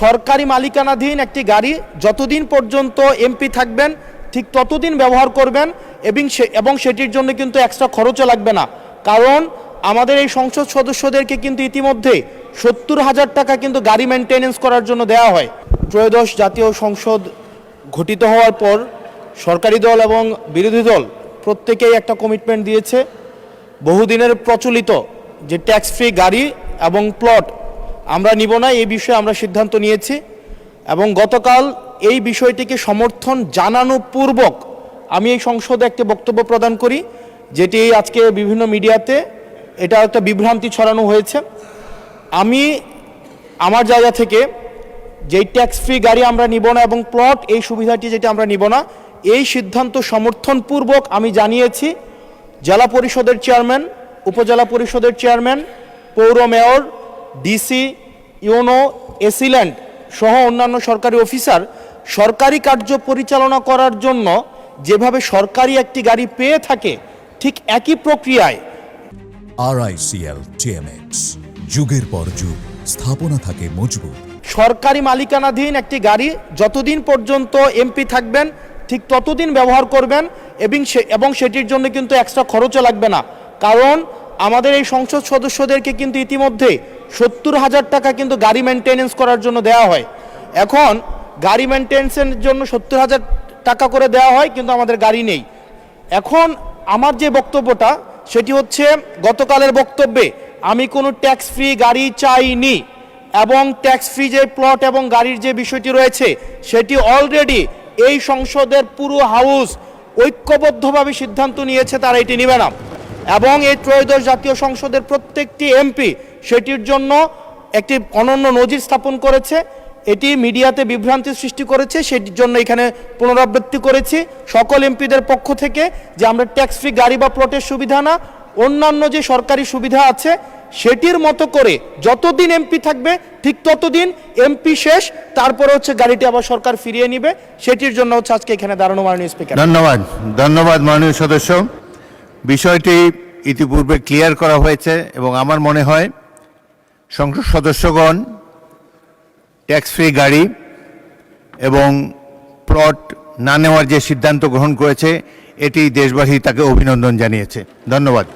সরকারি মালিকানাধীন একটি গাড়ি যতদিন পর্যন্ত এমপি থাকবেন ঠিক ততদিন ব্যবহার করবেন এবং সেটির জন্য কিন্তু এক্সট্রা খরচও লাগবে না। কারণ আমাদের এই সংসদ সদস্যদেরকে কিন্তু ইতিমধ্যে 70,000 টাকা কিন্তু গাড়ি মেনটেনেন্স করার জন্য দেওয়া হয়। ত্রয়োদশ জাতীয় সংসদ গঠিত হওয়ার পর সরকারি দল এবং বিরোধী দল প্রত্যেকেই একটা কমিটমেন্ট দিয়েছে। বহুদিনের প্রচলিত যে ট্যাক্স ফ্রি গাড়ি এবং প্লট আমরা নিব না, এই বিষয়ে আমরা সিদ্ধান্ত নিয়েছি এবং গতকাল এই বিষয়টিকে সমর্থন জানানো পূর্বক আমি এই সংসদে একটি বক্তব্য প্রদান করি, যেটি আজকে বিভিন্ন মিডিয়াতে এটা একটা বিভ্রান্তি ছড়ানো হয়েছে। আমি আমার জায়গা থেকে যেই ট্যাক্স ফ্রি গাড়ি আমরা নিব না এবং প্লট এই সুবিধাটি যেটা আমরা নিব না, এই সিদ্ধান্ত সমর্থনপূর্বক আমি জানিয়েছি জেলা পরিষদের চেয়ারম্যান, উপজেলা পরিষদের চেয়ারম্যান, পৌর মেয়র, ডিসি, ইউনো, এসিল্যান্ড সহ অন্যান্য সরকারি অফিসার সরকারি কার্য পরিচালনা করার জন্য যেভাবে সরকারি একটি গাড়ি পেয়ে থাকে ঠিক একই প্রক্রিয়ায় RICL TMX যুগের পর যুগ স্থাপনা থাকে মজবুত। সরকারি মালিকানাধীন একটি গাড়ি যতদিন পর্যন্ত এমপি থাকবেন ঠিক ততদিন ব্যবহার করবেন এবং সেটির জন্য কিন্তু এক্সট্রা খরচও লাগবে না। কারণ আমাদের এই সংসদ সদস্যদেরকে কিন্তু ইতিমধ্যে 70,000 টাকা কিন্তু গাড়ি মেনটেনেন্স করার জন্য দেওয়া হয়। এখন গাড়ি মেনটেন্সের জন্য 70,000 টাকা করে দেওয়া হয়, কিন্তু আমাদের গাড়ি নেই। এখন আমার যে বক্তব্যটা সেটি হচ্ছে, গতকালের বক্তব্যে আমি কোনো ট্যাক্স ফ্রি গাড়ি চাইনি এবং ট্যাক্স ফ্রি যে প্লট এবং গাড়ির যে বিষয়টি রয়েছে সেটি অলরেডি এই সংসদের পুরো হাউস ঐক্যবদ্ধভাবে সিদ্ধান্ত নিয়েছে তারা এটি নেবে না এবং এই ত্রয়োদশ জাতীয় সংসদের প্রত্যেকটি এমপি সেটির জন্য একটি অনন্য নজির স্থাপন করেছে। এটি মিডিয়াতে বিভ্রান্তি সৃষ্টি করেছে, সেটির জন্য এখানে পুনরাবৃত্তি করেছি সকল এমপিদের পক্ষ থেকে যে আমরা ট্যাক্স ফ্রি গাড়ি বা প্লটের সুবিধা না, অন্যান্য যে সরকারি সুবিধা আছে সেটির মতো করে যতদিন এমপি থাকবে ঠিক ততদিন এমপি শেষ, তারপরে হচ্ছে গাড়িটি আবার সরকার ফিরিয়ে নিবে। সেটির জন্য হচ্ছে আজকে এখানে দাঁড়ানো মাননীয় স্পিকার। ধন্যবাদ মাননীয় সদস্য। বিষয়টি ইতিপূর্বে ক্লিয়ার করা হয়েছে এবং আমার মনে হয় সংসদ সদস্যগণ ট্যাক্স ফ্রি গাড়ি এবং প্লট না নেওয়ার যে সিদ্ধান্ত গ্রহণ করেছে এটি দেশবাসী তাকে অভিনন্দন জানিয়েছে। ধন্যবাদ।